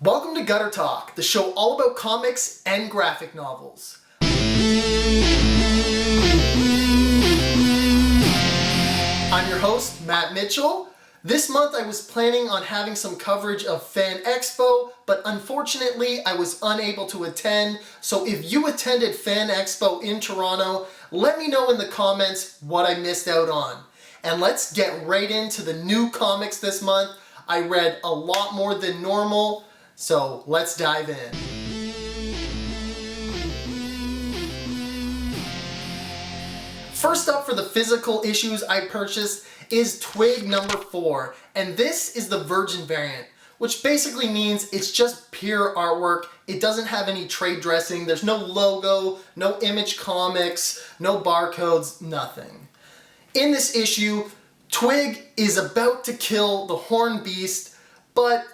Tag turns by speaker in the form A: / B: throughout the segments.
A: Welcome to Gutter Talk, the show all about comics and graphic novels. I'm your host, Matt Mitchell. This month I was planning on having some coverage of Fan Expo, but unfortunately I was unable to attend. So if you attended Fan Expo in Toronto, let me know in the comments what I missed out on. And let's get right into the new comics this month. I read a lot more than normal, so let's dive in. First up for the physical issues I purchased is Twig number 4, and this is the Virgin variant, which basically means it's just pure artwork. It doesn't have any trade dressing, there's no logo, no Image Comics, no barcodes, nothing. In this issue, Twig is about to kill the Horned Beast, but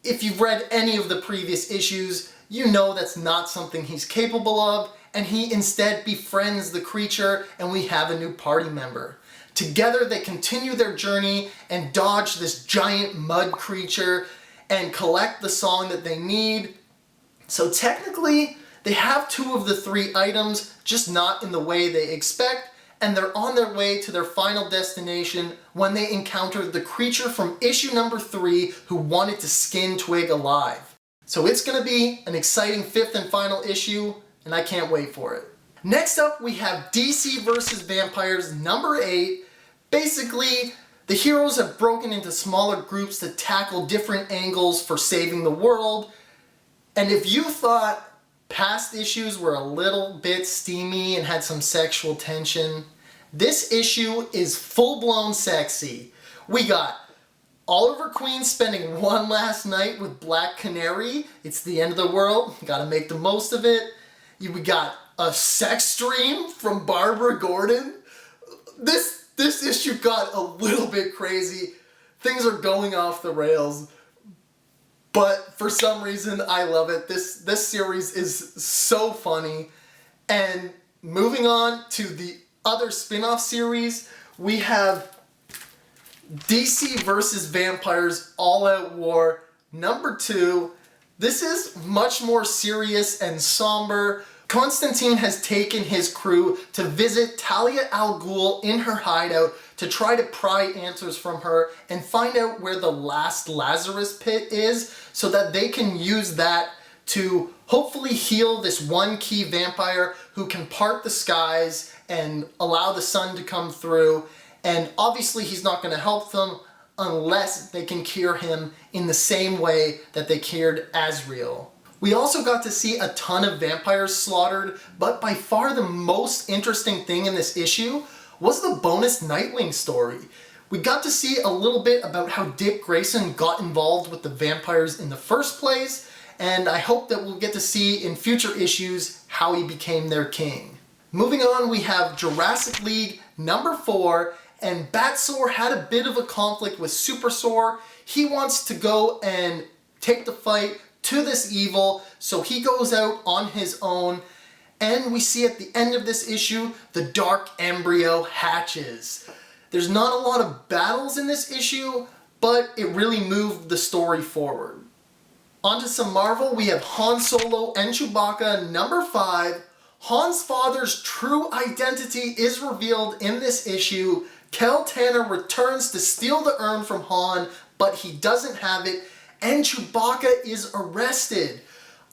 A: if you've read any of the previous issues, you know that's not something he's capable of, and he instead befriends the creature and we have a new party member. Together they continue their journey and dodge this giant mud creature and collect the song that they need. So technically, they have 2 of the 3 items, just not in the way they expect, and they're on their way to their final destination when they encounter the creature from issue number 3 who wanted to skin Twig alive. So it's gonna be an exciting 5th and final issue, and I can't wait for it. Next up, we have DC vs. Vampires number 8. Basically, the heroes have broken into smaller groups to tackle different angles for saving the world. And if you thought past issues were a little bit steamy and had some sexual tension, this issue is full-blown sexy. We got Oliver Queen spending one last night with Black Canary. It's the end of the world, gotta make the most of it. We got a sex dream from Barbara Gordon. This issue got a little bit crazy. Things are going off the rails, but for some reason I love it. This series is so funny. And moving on to the other spin-off series, we have DC vs. Vampires All Out War number 2. This is much more serious and somber. Constantine has taken his crew to visit Talia al Ghul in her hideout to try to pry answers from her and find out where the last Lazarus pit is so that they can use that to hopefully heal this one key vampire who can part the skies and allow the sun to come through. And obviously he's not going to help them unless they can cure him in the same way that they cured Azrael. We also got to see a ton of vampires slaughtered, but by far the most interesting thing in this issue was the bonus Nightwing story. We got to see a little bit about how Dick Grayson got involved with the vampires in the first place, and I hope that we'll get to see in future issues how he became their king. Moving on, we have Jurassic League number 4, and Batsor had a bit of a conflict with Supersor. He wants to go and take the fight to this evil, so he goes out on his own, and we see at the end of this issue, the Dark Embryo hatches. There's not a lot of battles in this issue, but it really moved the story forward. On to some Marvel, we have Han Solo and Chewbacca number 5. Han's father's true identity is revealed in this issue. Kel Tanner returns to steal the urn from Han, but he doesn't have it, and Chewbacca is arrested.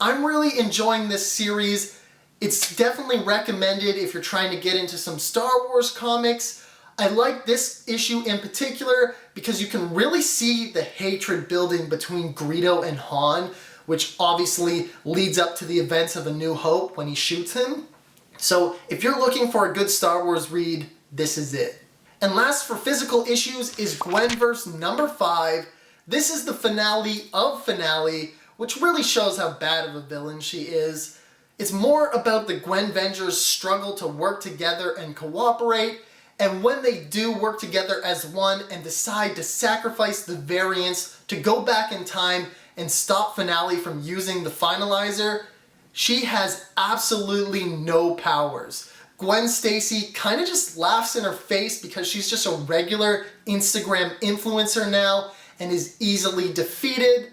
A: I'm really enjoying this series. It's definitely recommended if you're trying to get into some Star Wars comics. I like this issue in particular because you can really see the hatred building between Greedo and Han, which obviously leads up to the events of A New Hope when he shoots him. So if you're looking for a good Star Wars read, this is it. And last for physical issues is Gwen-Verse number 5. This is the finale of finale, which really shows how bad of a villain she is. It's more about the Gwen-Vengers' struggle to work together and cooperate, and when they do work together as one and decide to sacrifice the variants to go back in time and stop Finale from using the finalizer, she has absolutely no powers. Gwen Stacy kind of just laughs in her face because she's just a regular Instagram influencer now and is easily defeated.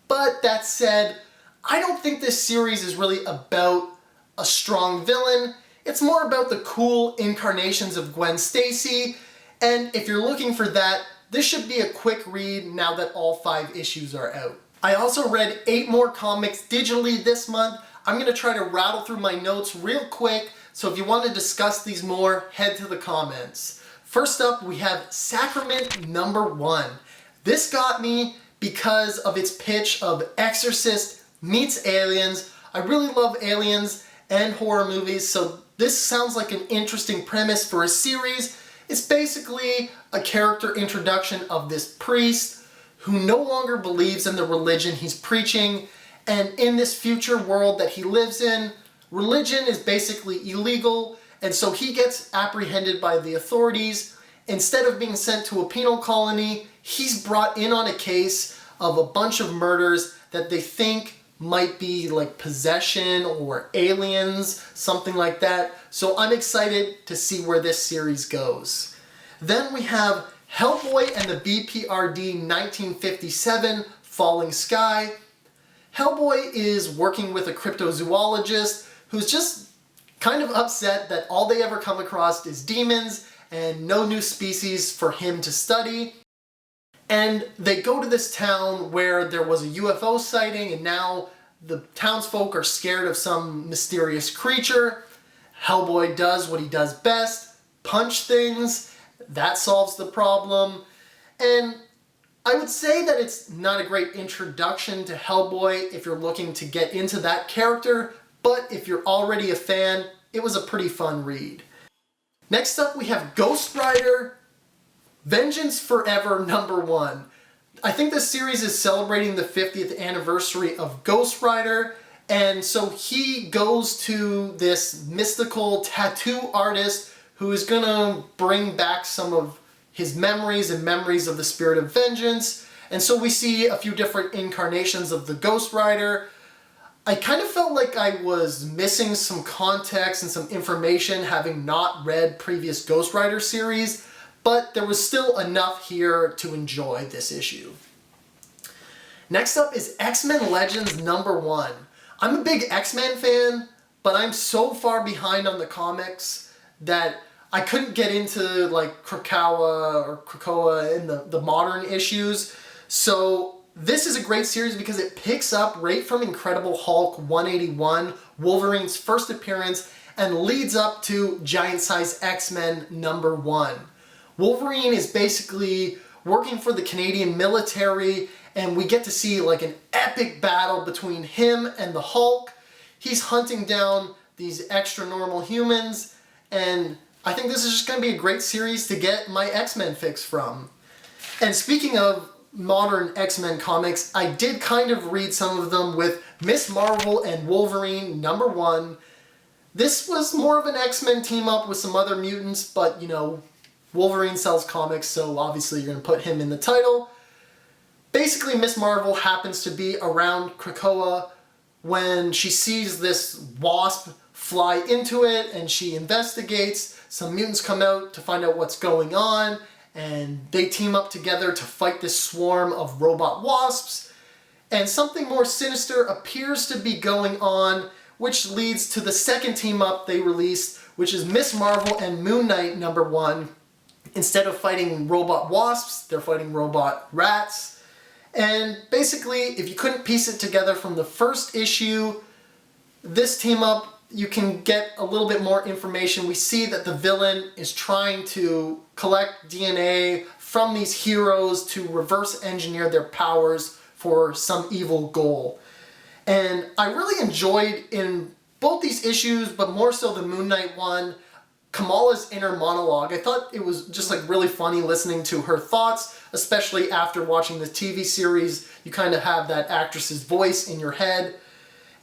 A: But that said, I don't think this series is really about a strong villain. It's more about the cool incarnations of Gwen Stacy, and if you're looking for that, this should be a quick read now that all 5 issues are out. I also read 8 more comics digitally this month. I'm going to try to rattle through my notes real quick, so if you want to discuss these more, head to the comments. First up, we have Sacrament #1. This got me because of its pitch of Exorcist meets aliens. I really love aliens and horror movies, so this sounds like an interesting premise for a series. It's basically a character introduction of this priest who no longer believes in the religion he's preaching, and in this future world that he lives in, religion is basically illegal, and so he gets apprehended by the authorities. Instead of being sent to a penal colony, he's brought in on a case of a bunch of murders that they think might be like possession or aliens, something like that. So I'm excited to see where this series goes. Then we have Hellboy and the BPRD 1957 Falling Sky. Hellboy is working with a cryptozoologist who's just kind of upset that all they ever come across is demons and no new species for him to study. And they go to this town where there was a UFO sighting, and now the townsfolk are scared of some mysterious creature. Hellboy does what he does best, punch things. That solves the problem. And I would say that it's not a great introduction to Hellboy if you're looking to get into that character, but if you're already a fan, it was a pretty fun read. Next up, we have Ghost Rider Vengeance Forever #1. I think this series is celebrating the 50th anniversary of Ghost Rider, and so he goes to this mystical tattoo artist who is gonna bring back some of his memories and memories of the spirit of vengeance. And so we see a few different incarnations of the Ghost Rider. I kind of felt like I was missing some context and some information having not read previous Ghost Rider series, but there was still enough here to enjoy this issue. Next up is X-Men Legends #1. I'm a big X-Men fan, but I'm so far behind on the comics that I couldn't get into like Krakoa in the modern issues. So this is a great series because it picks up right from Incredible Hulk 181, Wolverine's first appearance, and leads up to Giant Size X-Men #1. Wolverine is basically working for the Canadian military, and we get to see like an epic battle between him and the Hulk. He's hunting down these extra normal humans, and I think this is just going to be a great series to get my X-Men fix from. And speaking of modern X-Men comics, I did kind of read some of them with Miss Marvel and Wolverine #1. This was more of an X-Men team up with some other mutants, but you know, Wolverine sells comics, so obviously you're going to put him in the title. Basically, Miss Marvel happens to be around Krakoa when she sees this wasp fly into it, and she investigates. Some mutants come out to find out what's going on, and they team up together to fight this swarm of robot wasps. And something more sinister appears to be going on, which leads to the second team up they released, which is Miss Marvel and Moon Knight #1. Instead of fighting robot wasps, they're fighting robot rats. And basically, if you couldn't piece it together from the first issue, this team up, you can get a little bit more information. We see that the villain is trying to collect DNA from these heroes to reverse engineer their powers for some evil goal. And I really enjoyed in both these issues, but more so the Moon Knight one, Kamala's inner monologue. I thought it was just like really funny listening to her thoughts, especially after watching the TV series. You kind of have that actress's voice in your head.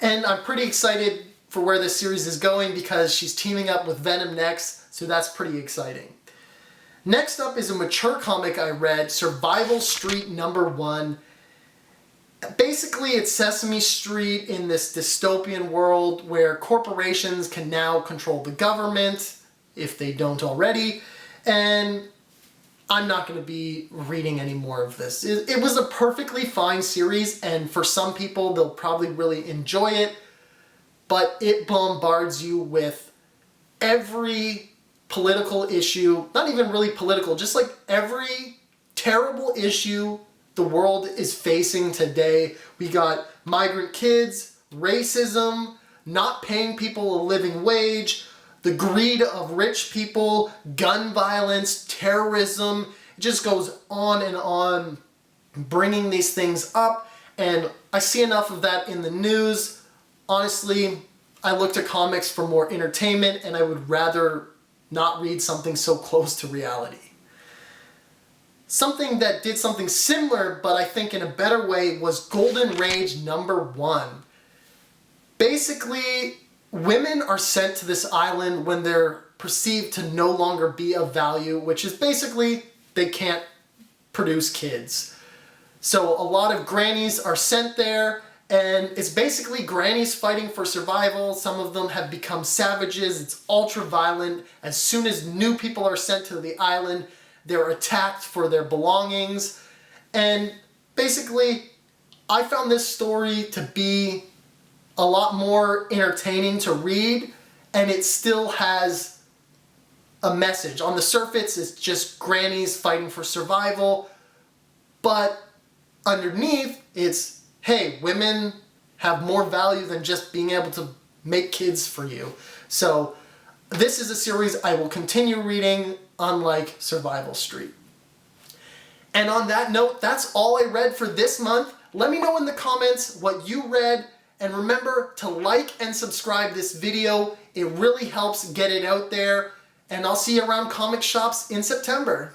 A: And I'm pretty excited for where this series is going because she's teaming up with Venom next, so that's pretty exciting. Next up is a mature comic I read, Survival Street #1. Basically, it's Sesame Street in this dystopian world where corporations can now control the government, if they don't already. And I'm not going to be reading any more of this. It was a perfectly fine series, and for some people, they'll probably really enjoy it, but it bombards you with every political issue, not even really political, just like every terrible issue the world is facing today. We got migrant kids, racism, not paying people a living wage, the greed of rich people, gun violence, terrorism. It just goes on, bringing these things up, and I see enough of that in the news. Honestly, I look to comics for more entertainment, and I would rather not read something so close to reality. Something that did something similar, but I think in a better way, was Golden Rage #1. Basically, women are sent to this island when they're perceived to no longer be of value, which is basically they can't produce kids. So a lot of grannies are sent there, and it's basically grannies fighting for survival. Some of them have become savages. It's ultra violent. As soon as new people are sent to the island, they're attacked for their belongings. And basically, I found this story to be a lot more entertaining to read, and it still has a message. On the surface, it's just grannies fighting for survival, but underneath, it's, hey, women have more value than just being able to make kids for you. So this is a series I will continue reading, unlike Survival Street. And on that note, that's all I read for this month. Let me know in the comments what you read, and remember to like and subscribe this video. It really helps get it out there, and I'll see you around comic shops in September.